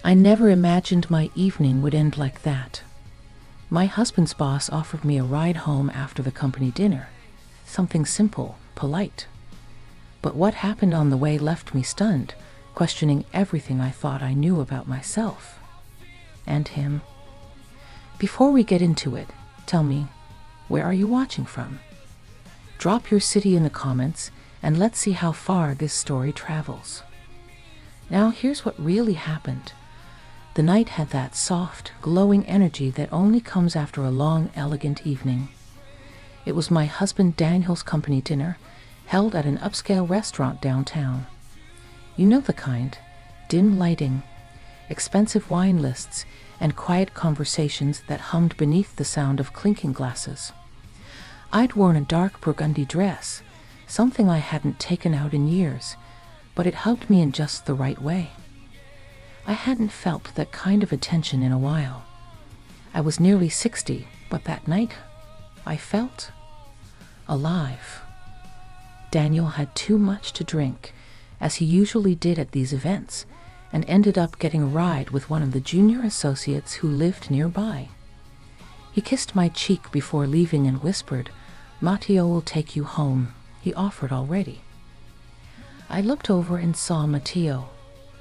I never imagined my evening would end like that. My husband's boss offered me a ride home after the company dinner. Something simple, polite. But what happened on the way left me stunned, questioning everything I thought I knew about myself. And him. Before we get into it, tell me, where are you watching from? Drop your city in the comments, and let's see how far this story travels. Now here's what really happened. The night had that soft, glowing energy that only comes after a long, elegant evening. It was my husband Daniel's company dinner, held at an upscale restaurant downtown. You know the kind: dim lighting, expensive wine lists, and quiet conversations that hummed beneath the sound of clinking glasses. I'd worn a dark burgundy dress, something I hadn't taken out in years, but it hugged me in just the right way. I hadn't felt that kind of attention in a while. I was nearly 60, but that night, I felt alive. Daniel had too much to drink, as he usually did at these events, and ended up getting a ride with one of the junior associates who lived nearby. He kissed my cheek before leaving and whispered, "Matteo will take you home," he offered already. I looked over and saw Matteo,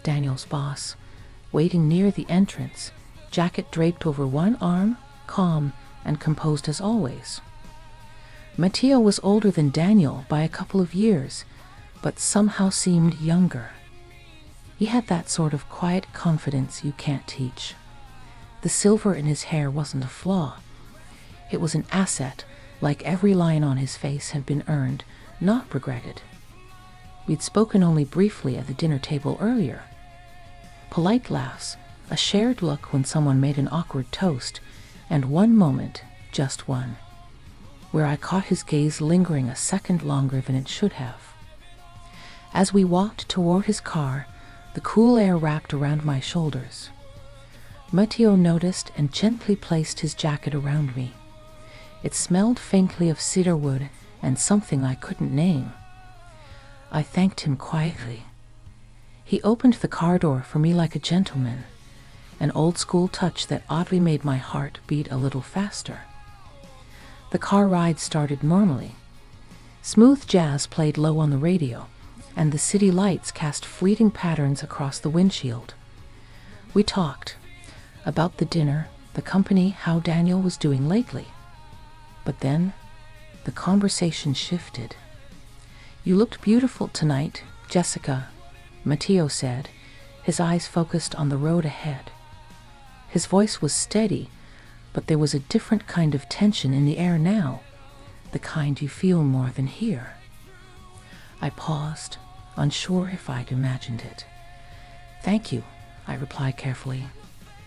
Daniel's boss, waiting near the entrance, jacket draped over one arm, calm and composed as always. Matteo was older than Daniel by a couple of years, but somehow seemed younger. He had that sort of quiet confidence you can't teach. The silver in his hair wasn't a flaw. It was an asset, like every line on his face had been earned, not regretted. We'd spoken only briefly at the dinner table earlier. Polite laughs, a shared look when someone made an awkward toast, and one moment, just one, where I caught his gaze lingering a second longer than it should have. As we walked toward his car, the cool air wrapped around my shoulders. Matteo noticed and gently placed his jacket around me. It smelled faintly of cedarwood and something I couldn't name. I thanked him quietly. He opened the car door for me like a gentleman, an old-school touch that oddly made my heart beat a little faster. The car ride started normally. Smooth jazz played low on the radio, and the city lights cast fleeting patterns across the windshield. We talked about the dinner, the company, how Daniel was doing lately. But then, the conversation shifted. "You looked beautiful tonight, Jessica," Matteo said, his eyes focused on the road ahead. His voice was steady, but there was a different kind of tension in the air now, the kind you feel more than hear. I paused, unsure if I'd imagined it. "Thank you," I replied carefully.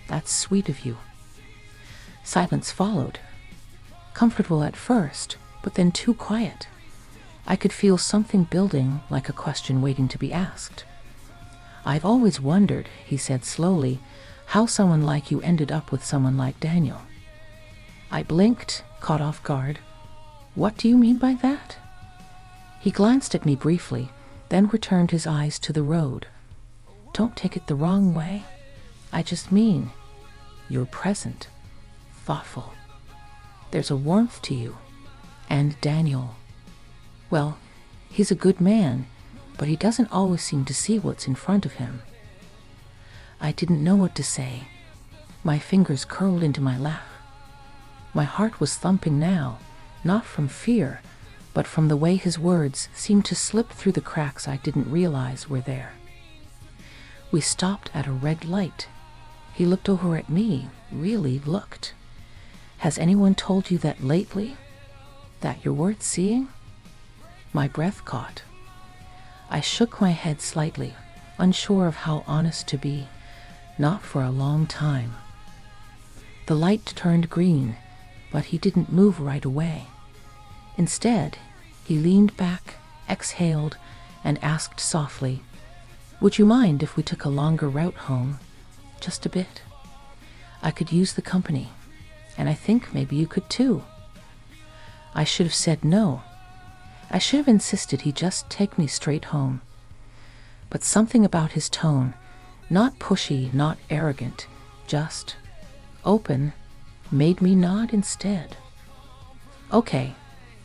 "That's sweet of you." Silence followed. Comfortable at first, but then too quiet. I could feel something building, like a question waiting to be asked. "I've always wondered," he said slowly, "how someone like you ended up with someone like Daniel." I blinked, caught off guard. "What do you mean by that?" He glanced at me briefly, then returned his eyes to the road. "Don't take it the wrong way. I just mean, you're present, thoughtful. There's a warmth to you. And Daniel, well, he's a good man, but he doesn't always seem to see what's in front of him." I didn't know what to say. My fingers curled into my lap. My heart was thumping now, not from fear, but from the way his words seemed to slip through the cracks I didn't realize were there. We stopped at a red light. He looked over at me, really looked. "Has anyone told you that lately? That you're worth seeing?" My breath caught. I shook my head slightly, unsure of how honest to be. Not for a long time. The light turned green, but he didn't move right away. Instead, he leaned back, exhaled, and asked softly, "Would you mind if we took a longer route home? Just a bit. I could use the company, and I think maybe you could too." I should have said no. I should have insisted he just take me straight home. But something about his tone, Not pushy, not arrogant, just open, made me nod instead. "Okay,"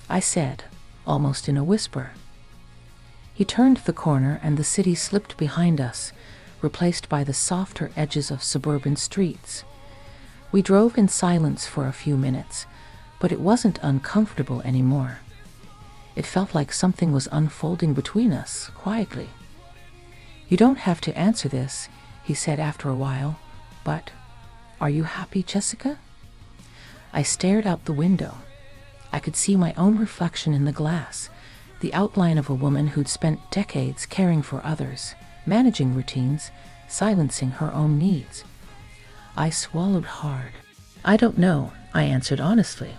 I said, almost in a whisper. He turned the corner and the city slipped behind us, replaced by the softer edges of suburban streets. We drove in silence for a few minutes, but it wasn't uncomfortable anymore. It felt like something was unfolding between us, quietly. "You don't have to answer this," he said after a while, "but are you happy, Jessica?" I stared out the window. I could see my own reflection in the glass, the outline of a woman who'd spent decades caring for others, managing routines, silencing her own needs. I swallowed hard. "I don't know," I answered honestly.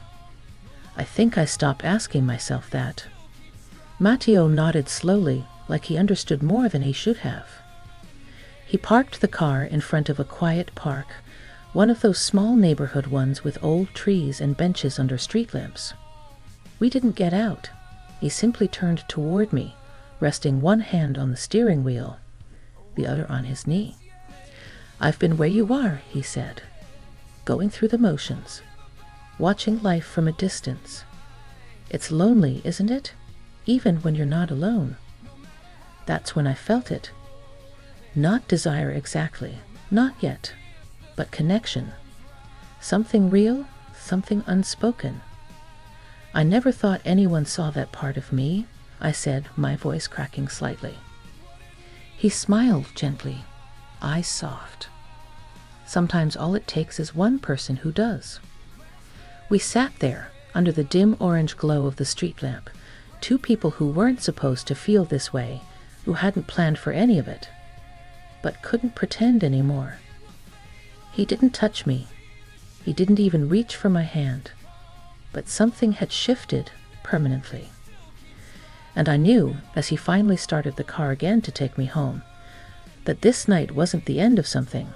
"I think I stopped asking myself that." Matteo nodded slowly, like he understood more than he should have. He parked the car in front of a quiet park, one of those small neighborhood ones with old trees and benches under street lamps. We didn't get out. He simply turned toward me, resting one hand on the steering wheel, the other on his knee. "I've been where you are," he said, "going through the motions, watching life from a distance. It's lonely, isn't it? Even when you're not alone." That's when I felt it. Not desire exactly, not yet, but connection. Something real, something unspoken. "I never thought anyone saw that part of me," I said, my voice cracking slightly. He smiled gently, eyes soft. Sometimes all it takes is one person who does. We sat there, under the dim orange glow of the street lamp, two people who weren't supposed to feel this way, who hadn't planned for any of it, but couldn't pretend anymore. He didn't touch me. He didn't even reach for my hand. But something had shifted permanently. And I knew, as he finally started the car again to take me home, that this night wasn't the end of something.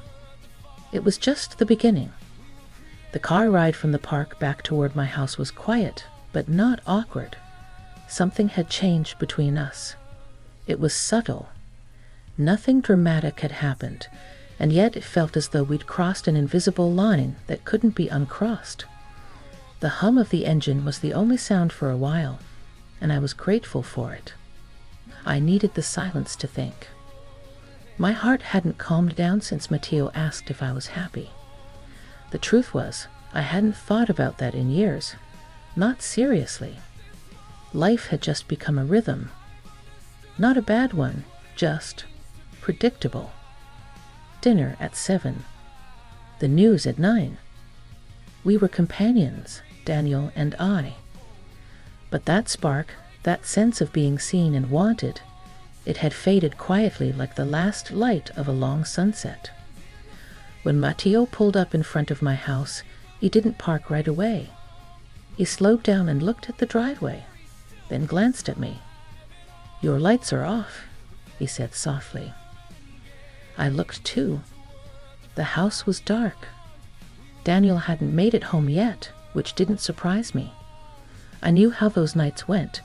It was just the beginning. The car ride from the park back toward my house was quiet, but not awkward. Something had changed between us. It was subtle. Nothing dramatic had happened, and yet it felt as though we'd crossed an invisible line that couldn't be uncrossed. The hum of the engine was the only sound for a while, and I was grateful for it. I needed the silence to think. My heart hadn't calmed down since Matteo asked if I was happy. The truth was, I hadn't thought about that in years, not seriously. Life had just become a rhythm. Not a bad one, just predictable. Dinner at 7. The news at 9. We were companions, Daniel and I. But that spark, that sense of being seen and wanted, it had faded quietly like the last light of a long sunset. When Matteo pulled up in front of my house, he didn't park right away. He slowed down and looked at the driveway, then glanced at me. "Your lights are off," he said softly. I looked too. The house was dark. Daniel hadn't made it home yet, which didn't surprise me. I knew how those nights went.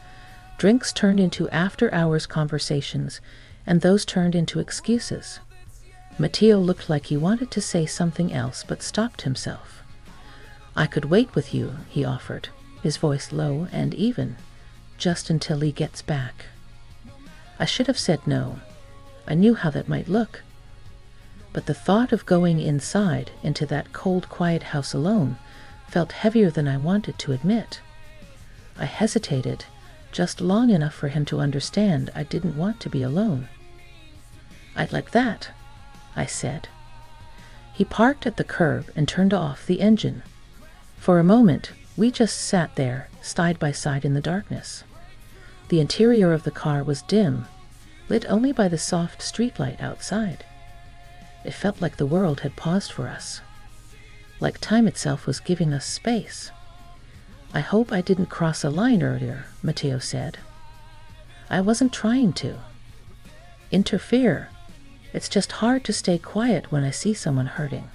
Drinks turned into after-hours conversations, and those turned into excuses. Matteo looked like he wanted to say something else, but stopped himself. "I could wait with you," he offered, his voice low and even, "just until he gets back." I should have said no. I knew how that might look. But the thought of going inside into that cold, quiet house alone felt heavier than I wanted to admit. I hesitated, just long enough for him to understand I didn't want to be alone. "I'd like that," I said. He parked at the curb and turned off the engine. For a moment, we just sat there, side by side in the darkness. The interior of the car was dim, lit only by the soft streetlight outside. It felt like the world had paused for us, like time itself was giving us space. "I hope I didn't cross a line earlier," Matteo said. I wasn't trying to interfere. It's just hard to stay quiet when I see someone hurting.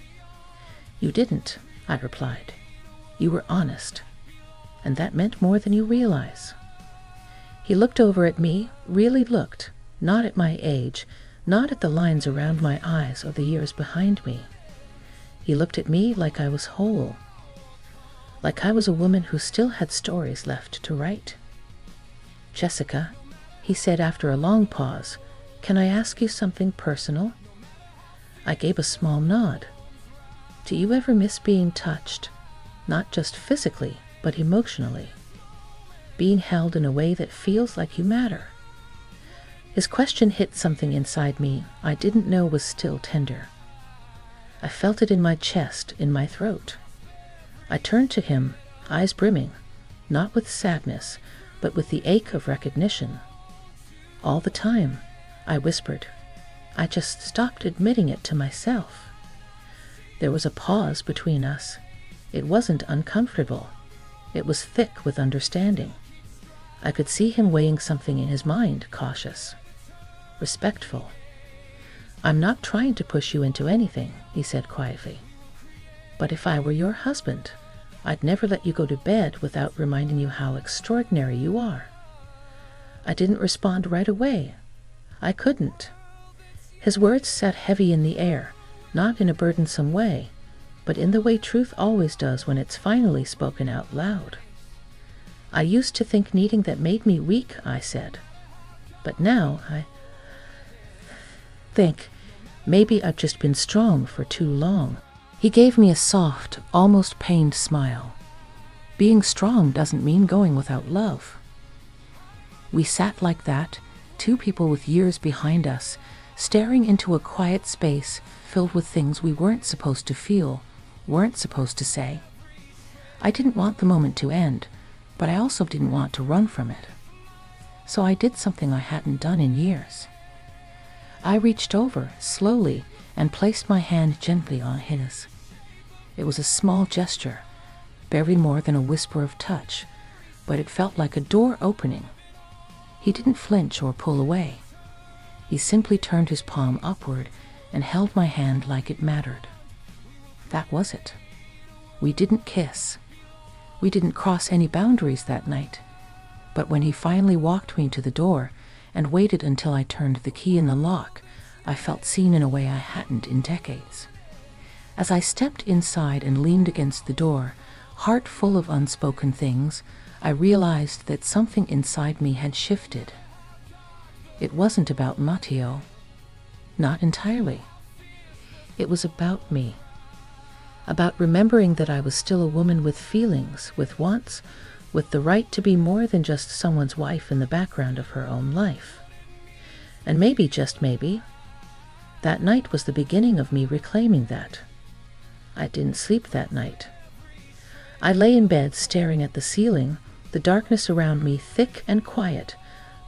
"You didn't," I replied. "You were honest, and that meant more than you realize." He looked over at me, really looked, not at my age, not at the lines around my eyes or the years behind me. He looked at me like I was whole, like I was a woman who still had stories left to write. "Jessica," he said after a long pause, "can I ask you something personal?" I gave a small nod. "Do you ever miss being touched? Not just physically, but emotionally. Being held in a way that feels like you matter?" His question hit something inside me I didn't know was still tender. I felt it in my chest, in my throat. I turned to him, eyes brimming, not with sadness, but with the ache of recognition. "All the time," I whispered. I just stopped admitting it to myself. There was a pause between us. It wasn't uncomfortable. It was thick with understanding. I could see him weighing something in his mind, cautious, respectful. "I'm not trying to push you into anything," he said quietly. "But if I were your husband, I'd never let you go to bed without reminding you how extraordinary you are." I didn't respond right away. I couldn't. His words sat heavy in the air, not in a burdensome way, but in the way truth always does when it's finally spoken out loud. "I used to think needing that made me weak," I said. "But now I think maybe I've just been strong for too long." He gave me a soft, almost pained smile. Being strong doesn't mean going without love. We sat like that, two people with years behind us, staring into a quiet space filled with things we weren't supposed to feel, weren't supposed to say. I didn't want the moment to end, but I also didn't want to run from it. So I did something I hadn't done in years. I reached over, slowly, and placed my hand gently on his. It was a small gesture, barely more than a whisper of touch, but it felt like a door opening. He didn't flinch or pull away. He simply turned his palm upward and held my hand like it mattered. That was it. We didn't kiss. We didn't cross any boundaries that night. But when he finally walked me to the door and waited until I turned the key in the lock, I felt seen in a way I hadn't in decades. As I stepped inside and leaned against the door, heart full of unspoken things, I realized that something inside me had shifted. It wasn't about Matteo. Not entirely. It was about me. About remembering that I was still a woman with feelings, with wants, with the right to be more than just someone's wife in the background of her own life. And maybe, just maybe, that night was the beginning of me reclaiming that. I didn't sleep that night. I lay in bed staring at the ceiling, the darkness around me thick and quiet,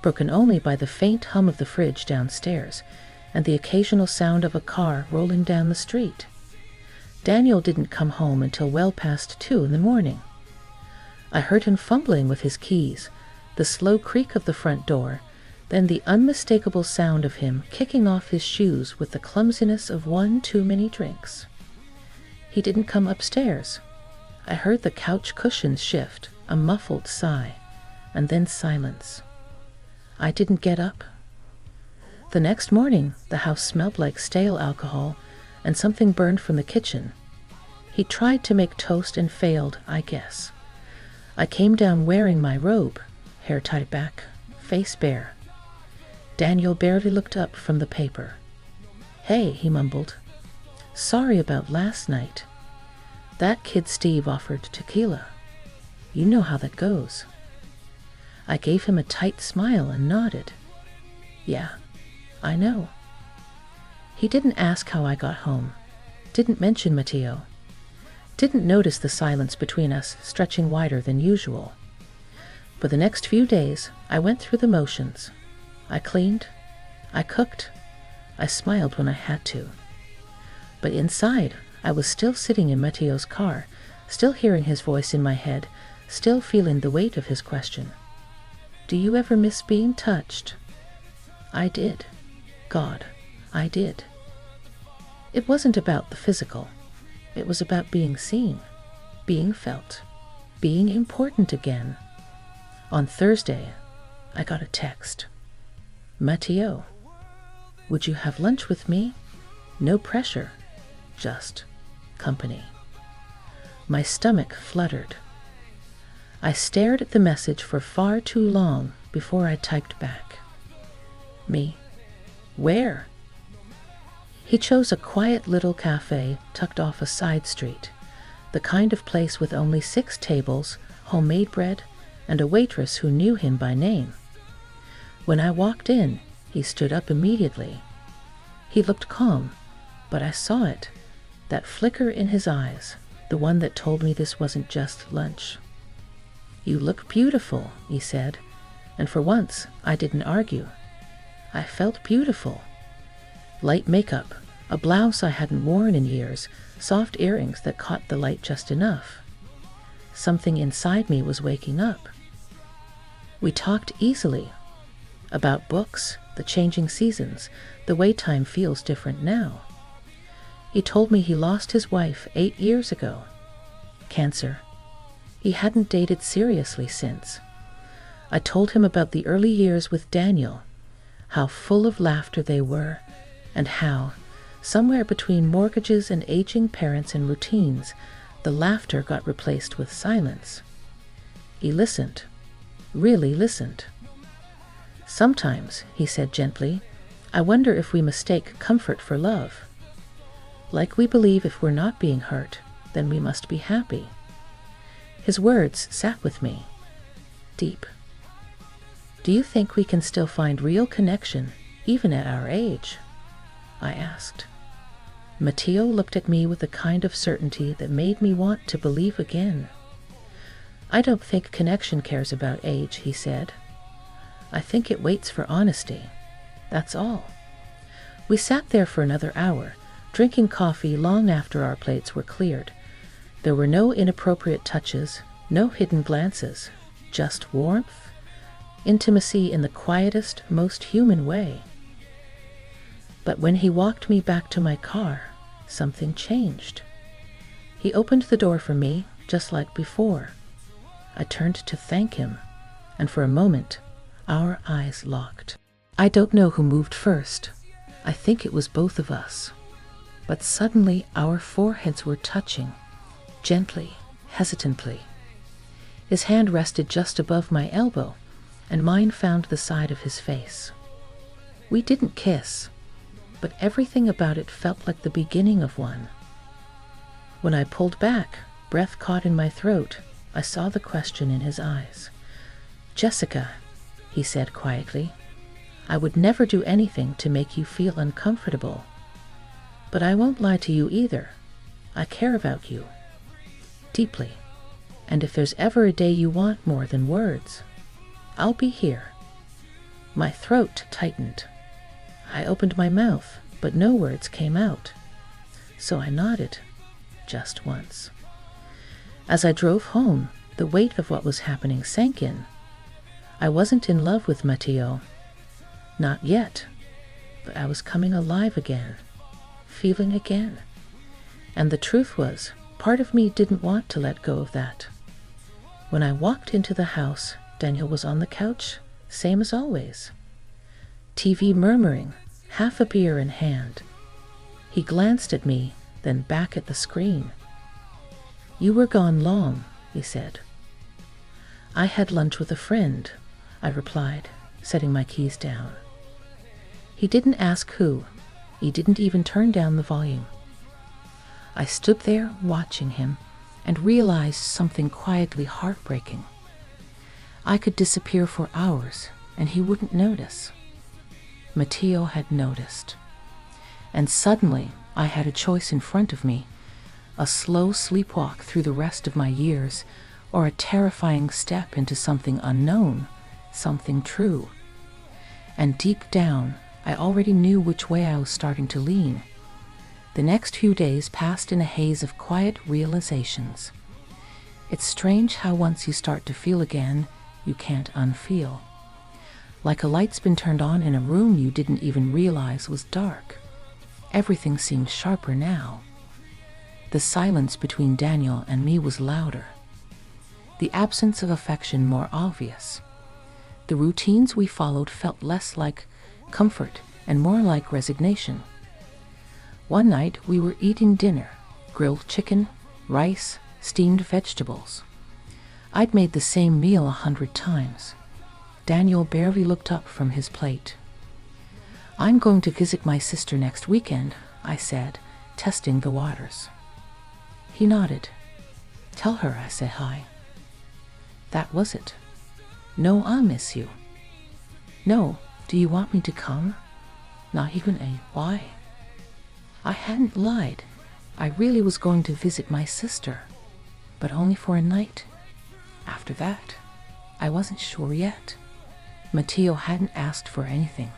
broken only by the faint hum of the fridge downstairs and the occasional sound of a car rolling down the street. Daniel didn't come home until well past 2 in the morning. I heard him fumbling with his keys, the slow creak of the front door, then the unmistakable sound of him kicking off his shoes with the clumsiness of one too many drinks. He didn't come upstairs. I heard the couch cushions shift, a muffled sigh, and then silence. I didn't get up. The next morning, the house smelled like stale alcohol, and something burned from the kitchen. He tried to make toast and failed, I guess. I came down wearing my robe, hair tied back, face bare. Daniel barely looked up from the paper. "Hey," he mumbled. "Sorry about last night. That kid Steve offered tequila. You know how that goes." I gave him a tight smile and nodded. "Yeah, I know." He didn't ask how I got home, didn't mention Matteo, didn't notice the silence between us stretching wider than usual. For the next few days, I went through the motions. I cleaned, I cooked, I smiled when I had to. But inside, I was still sitting in Matteo's car, still hearing his voice in my head, still feeling the weight of his question. "Do you ever miss being touched?" I did. God, I did. It wasn't about the physical. It was about being seen, being felt, being important again. On Thursday, I got a text. "Matteo." Would you have lunch with me? No pressure, just company. My stomach fluttered. I stared at the message for far too long before I typed back. Me? Where? He chose a quiet little cafe tucked off a side street, the kind of place with only 6 tables, homemade bread, and a waitress who knew him by name. When I walked in, he stood up immediately. He looked calm, but I saw it, that flicker in his eyes, the one that told me this wasn't just lunch. You look beautiful, he said, and for once I didn't argue. I felt beautiful. Light makeup, a blouse I hadn't worn in years, soft earrings that caught the light just enough. Something inside me was waking up. We talked easily about books, the changing seasons, the way time feels different now. He told me he lost his wife 8 years ago. Cancer. He hadn't dated seriously since. I told him about the early years with Daniel, how full of laughter they were, and how, somewhere between mortgages and aging parents and routines, the laughter got replaced with silence. He listened, really listened. Sometimes, he said gently, I wonder if we mistake comfort for love. Like we believe if we're not being hurt, then we must be happy. His words sat with me, deep. Do you think we can still find real connection, even at our age? I asked. Matteo looked at me with a kind of certainty that made me want to believe again. I don't think connection cares about age, he said. I think it waits for honesty. That's all. We sat there for another hour, drinking coffee long after our plates were cleared. There were no inappropriate touches, no hidden glances, just warmth, intimacy in the quietest, most human way. But when he walked me back to my car, something changed. He opened the door for me, just like before. I turned to thank him, and for a moment, our eyes locked. I don't know who moved first. I think it was both of us. But suddenly our foreheads were touching, gently, hesitantly. His hand rested just above my elbow, and mine found the side of his face. We didn't kiss, but everything about it felt like the beginning of one. When I pulled back, breath caught in my throat, I saw the question in his eyes. Jessica, he said quietly, I would never do anything to make you feel uncomfortable. But I won't lie to you either. I care about you. Deeply. And if there's ever a day you want more than words, I'll be here. My throat tightened. I opened my mouth, but no words came out. So I nodded, just once. As I drove home, the weight of what was happening sank in. I wasn't in love with Matteo. Not yet. But I was coming alive again. Feeling again. And the truth was, part of me didn't want to let go of that. When I walked into the house, Daniel was on the couch, same as always. TV murmuring, half a beer in hand. He glanced at me, then back at the screen. You were gone long, he said. I had lunch with a friend, I replied, setting my keys down. He didn't ask who. He didn't even turn down the volume. I stood there watching him and realized something quietly heartbreaking. I could disappear for hours and he wouldn't notice. Matteo had noticed. And suddenly I had a choice in front of me, a slow sleepwalk through the rest of my years, or a terrifying step into something unknown, something true. And deep down, I already knew which way I was starting to lean. The next few days passed in a haze of quiet realizations. It's strange how once you start to feel again, you can't unfeel. Like a light's been turned on in a room you didn't even realize was dark. Everything seemed sharper now. The silence between Daniel and me was louder. The absence of affection more obvious. The routines we followed felt less like comfort and more like resignation. One night we were eating dinner, grilled chicken, rice, steamed vegetables. I'd made the same meal 100 times. Daniel barely looked up from his plate. "I'm going to visit my sister next weekend," I said, testing the waters. He nodded. "Tell her I said hi." That was it. "No, I'll miss you." "No, do you want me to come?" Not even a why. I hadn't lied. I really was going to visit my sister, but only for a night. After that, I wasn't sure yet. Matteo hadn't asked for anything.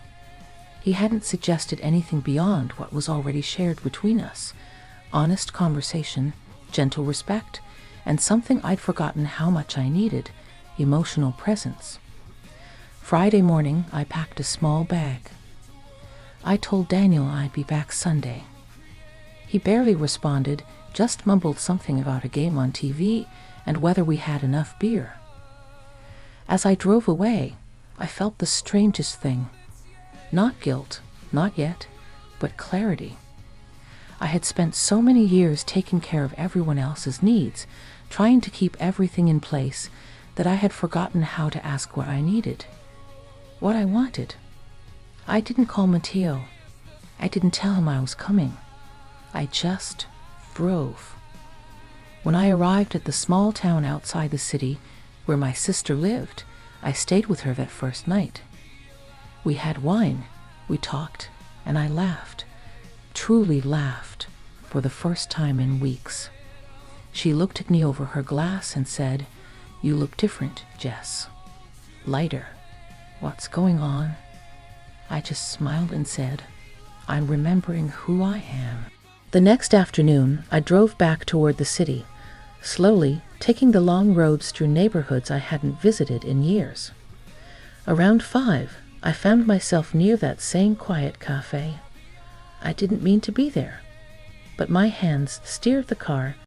He hadn't suggested anything beyond what was already shared between us. Honest conversation, gentle respect, and something I'd forgotten how much I needed, emotional presence. Friday morning, I packed a small bag. I told Daniel I'd be back Sunday. He barely responded, just mumbled something about a game on TV and whether we had enough beer. As I drove away, I felt the strangest thing. Not guilt, not yet, but clarity. I had spent so many years taking care of everyone else's needs, trying to keep everything in place, that I had forgotten how to ask what I needed, what I wanted. I didn't call Matteo. I didn't tell him I was coming. I just drove. When I arrived at the small town outside the city where my sister lived, I stayed with her that first night. We had wine, we talked, and I laughed, truly laughed, for the first time in weeks. She looked at me over her glass and said, "You look different, Jess. Lighter. What's going on?" I just smiled and said, "I'm remembering who I am." The next afternoon, I drove back toward the city, slowly taking the long roads through neighborhoods I hadn't visited in years. Around 5, I found myself near that same quiet cafe. I didn't mean to be there, but my hands steered the car